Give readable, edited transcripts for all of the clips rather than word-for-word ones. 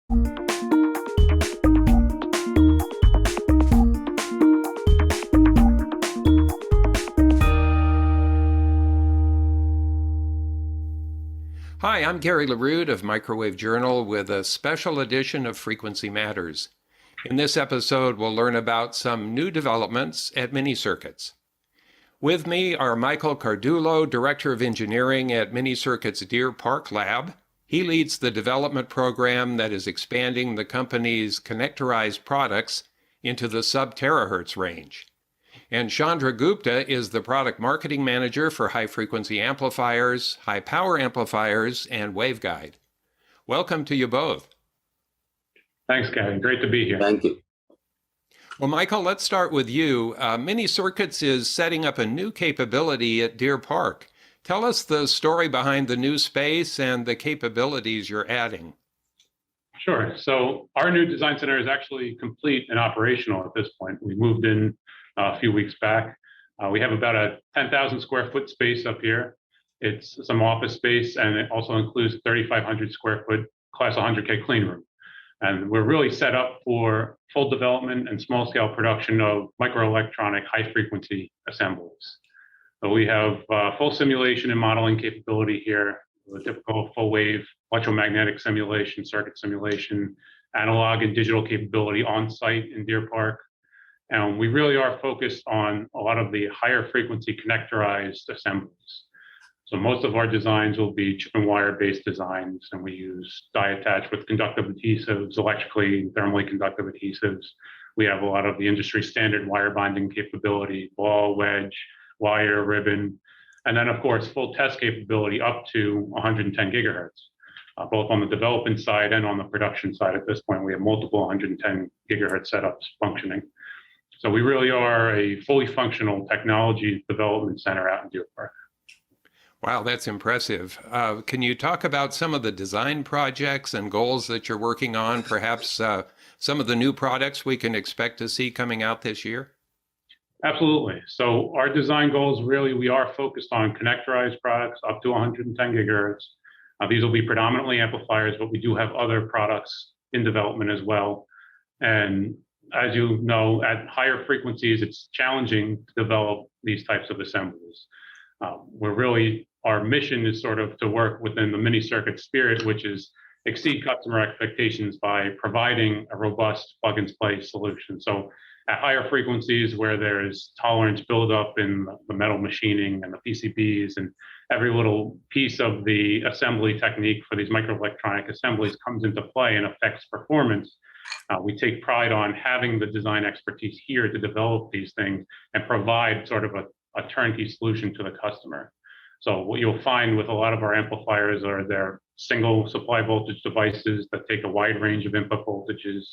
Hi, I'm Gary LaRue of Microwave Journal with a special edition of Frequency Matters. In this episode, we'll learn about some new developments at Mini Circuits. With me are Michael Cardullo, Director of Engineering at Mini Circuits Deer Park Lab. He leads the development program that is expanding the company's connectorized products into the sub-terahertz range. And Chandra Gupta is the product marketing manager for high-frequency amplifiers, high-power amplifiers, and waveguide. Welcome to you both. Thanks, Gary. Great to be here. Thank you. Well, Michael, let's start with you. Mini Circuits is setting up a new capability at Deer Park. Tell us the story behind the new space and the capabilities you're adding. Sure. So our new design center is actually complete and operational at this point. We moved in a few weeks back. We have about a 10,000 square foot space up here. It's some office space, and it also includes a 3,500 square foot class 100K clean room. And we're really set up for full development and small scale production of microelectronic high frequency assemblies. So we have full simulation and modeling capability here, the typical full wave electromagnetic simulation, circuit simulation, analog and digital capability on site in Deer Park. And we really are focused on a lot of the higher frequency connectorized assemblies. So most of our designs will be chip and wire based designs, and we use die attach with conductive adhesives, electrically and thermally conductive adhesives. We have a lot of the industry standard wire bonding capability, ball, wedge, wire, ribbon, and then of course full test capability up to 110 gigahertz. Both on the development side and on the production side at this point, we have multiple 110 gigahertz setups functioning. So we really are a fully functional technology development center out in Deer Park. Wow, that's impressive. Can you talk about some of the design projects and goals that you're working on, perhaps some of the new products we can expect to see coming out this year? Absolutely. So our design goals, really, we are focused on connectorized products up to 110 gigahertz. These will be predominantly amplifiers, but we do have other products in development as well. And as you know, at higher frequencies, it's challenging to develop these types of assemblies. Our mission is sort of to work within the mini circuit spirit, which is exceed customer expectations by providing a robust plug and play solution. So at higher frequencies where there's tolerance buildup in the metal machining and the PCBs, and every little piece of the assembly technique for these microelectronic assemblies comes into play and affects performance. We take pride on having the design expertise here to develop these things and provide sort of a turnkey solution to the customer. So what you'll find with a lot of our amplifiers are their single supply voltage devices that take a wide range of input voltages,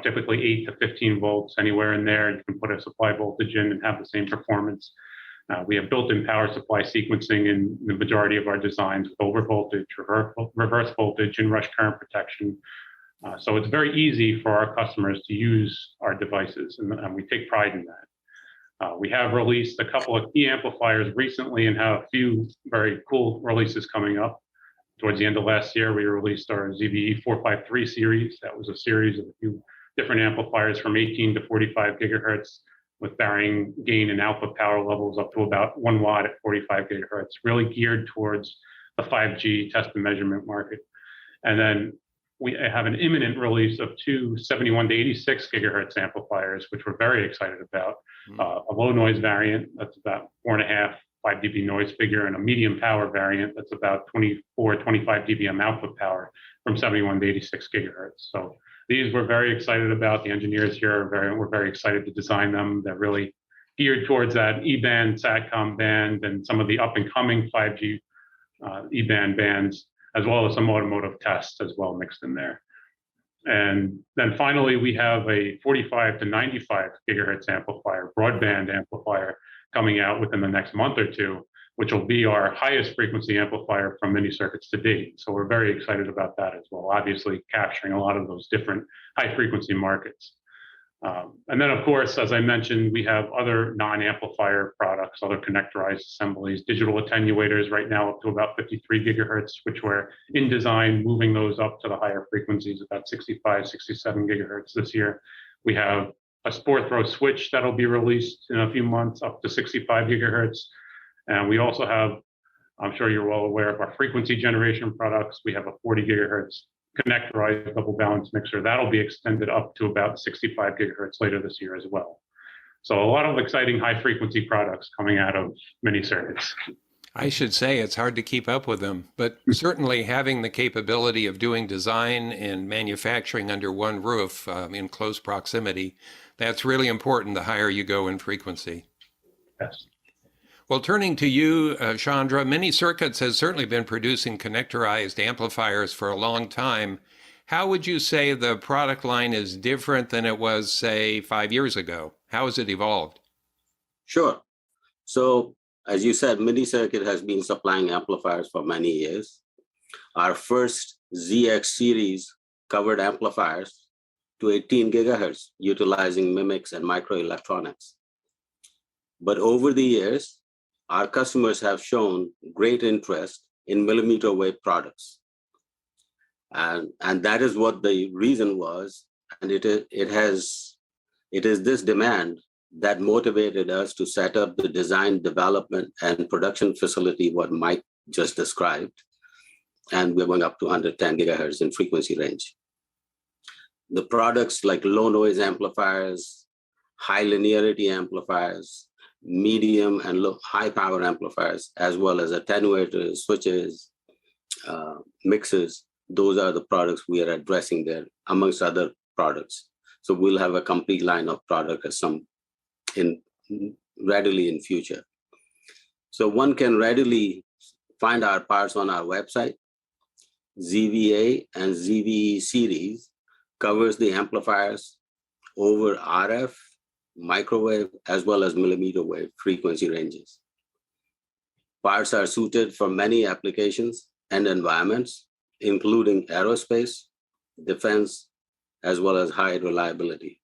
typically 8 to 15 volts, anywhere in there. You can put a supply voltage in and have the same performance. We have built-in power supply sequencing in the majority of our designs with overvoltage, reverse voltage, and rush current protection. So it's very easy for our customers to use our devices, and we take pride in that. We have released a couple of key amplifiers recently and have a few very cool releases coming up. Towards the end of last year, we released our ZVE 453 series. That was a series of a few different amplifiers from 18 to 45 gigahertz with varying gain and output power levels up to about 1 watt at 45 gigahertz, really geared towards the 5G test and measurement market. And then we have an imminent release of two 71 to 86 gigahertz amplifiers, which we're very excited about. A low noise variant that's about 4.5, 5 dB noise figure, and a medium power variant that's about 24, 25 dBm output power from 71 to 86 gigahertz. So these we're very excited about. The engineers here we're very excited to design them. They're really geared towards that E-band, SATCOM band, and some of the up and coming 5G E-band bands, as well as some automotive tests as well mixed in there. And then finally, we have a 45 to 95 gigahertz amplifier, broadband amplifier, coming out within the next month or two, which will be our highest frequency amplifier from mini circuits to date. So we're very excited about that as well, obviously capturing a lot of those different high frequency markets. And then, of course, as I mentioned, we have other non-amplifier products, other connectorized assemblies, digital attenuators right now up to about 53 gigahertz, which we're in design, moving those up to the higher frequencies, about 65, 67 gigahertz this year. We have a sport throw switch that'll be released in a few months up to 65 gigahertz. And we also have, I'm sure you're well aware of our frequency generation products. We have a 40 gigahertz connectorized double balance mixer. That'll be extended up to about 65 gigahertz later this year as well. So a lot of exciting high frequency products coming out of mini circuits. I should say it's hard to keep up with them, but certainly having the capability of doing design and manufacturing under one roof in close proximity, that's really important the higher you go in frequency. Yes. Well, turning to you, Chandra, Mini Circuits has certainly been producing connectorized amplifiers for a long time. How would you say the product line is different than it was, say, 5 years ago? How has it evolved? Sure. So, as you said, Mini Circuit has been supplying amplifiers for many years. Our first ZX series covered amplifiers to 18 gigahertz, utilizing MMICs and microelectronics. But over the years, our customers have shown great interest in millimeter wave products. And that is what the reason was. And it is this demand that motivated us to set up the design, development, and production facility, what Mike just described. And we're going up to 110 gigahertz in frequency range. The products like low noise amplifiers, high linearity amplifiers, medium and high power amplifiers, as well as attenuators, switches, mixers. Those are the products we are addressing there, amongst other products. So we'll have a complete line of product readily in future. So one can readily find our parts on our website. ZVA and ZVE series covers the amplifiers over RF, microwave, as well as millimeter wave frequency ranges. Parts are suited for many applications and environments, including aerospace, defense, as well as high reliability.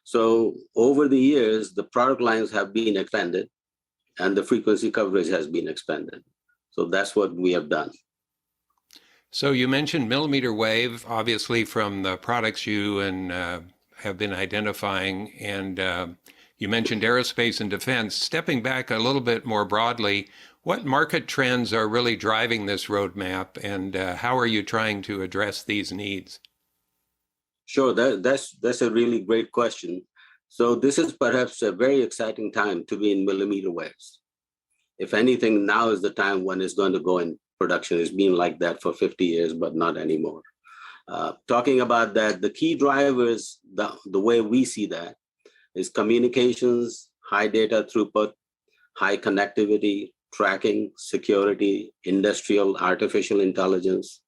So over the years, the product lines have been expanded and the frequency coverage has been expanded. So that's what we have done. So you mentioned millimeter wave, obviously from the products you and have been identifying, and you mentioned aerospace and defense. Stepping back a little bit more broadly, what market trends are really driving this roadmap, and how are you trying to address these needs? Sure, that's a really great question. So this is perhaps a very exciting time to be in millimeter waves. If anything, now is the time when it's going to go in production. It's been like that for 50 years, but not anymore. Talking about that, the key drivers, the way we see that, is communications, high data throughput, high connectivity, tracking, security, industrial, artificial intelligence,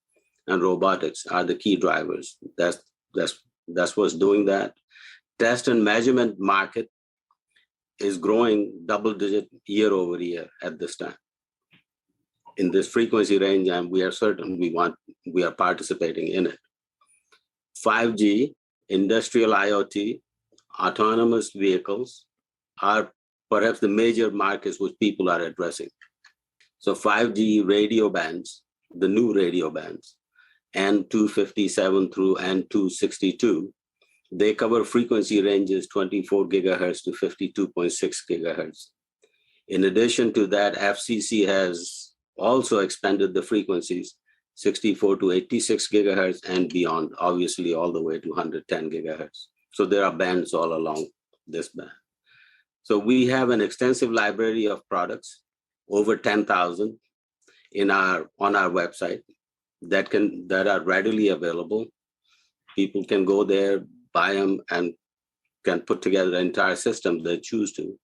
and robotics are the key drivers. That's what's doing that. Test and measurement market is growing double-digit year over year at this time in this frequency range, and we are certain we are participating in it. 5G, industrial IoT, autonomous vehicles are perhaps the major markets which people are addressing. So 5G radio bands, the new radio bands, N257 through N262, they cover frequency ranges 24 gigahertz to 52.6 gigahertz. In addition to that, FCC has also expanded the frequencies 64 to 86 gigahertz and beyond, obviously all the way to 110 gigahertz. So there are bands all along this band. So we have an extensive library of products, over 10,000 on our website that are readily available. People can go there, buy them, and can put together the entire system they choose to.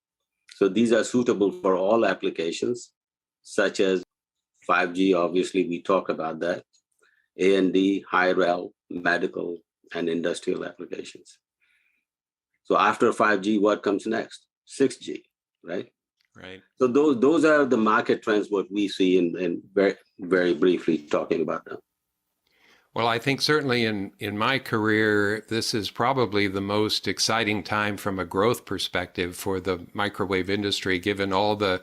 So these are suitable for all applications, such as 5G, obviously we talk about that, A&D, high rel, medical, and industrial applications. So after 5G, what comes next? 6G, right? Right. So those are the market trends, what we see in very, very briefly talking about them. Well, I think certainly in my career, this is probably the most exciting time from a growth perspective for the microwave industry, given all the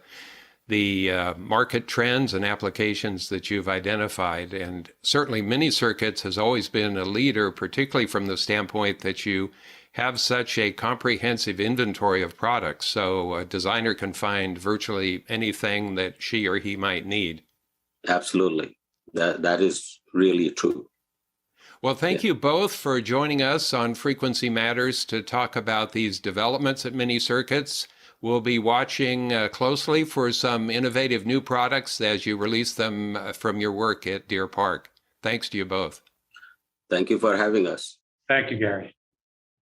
market trends and applications that you've identified. And certainly mini circuits has always been a leader, particularly from the standpoint that you have such a comprehensive inventory of products. So a designer can find virtually anything that she or he might need. Absolutely. That is really true. Well, thank you both for joining us on Frequency Matters to talk about these developments at mini circuits. We'll be watching closely for some innovative new products as you release them from your work at Deer Park. Thanks to you both. Thank you for having us. Thank you, Gary.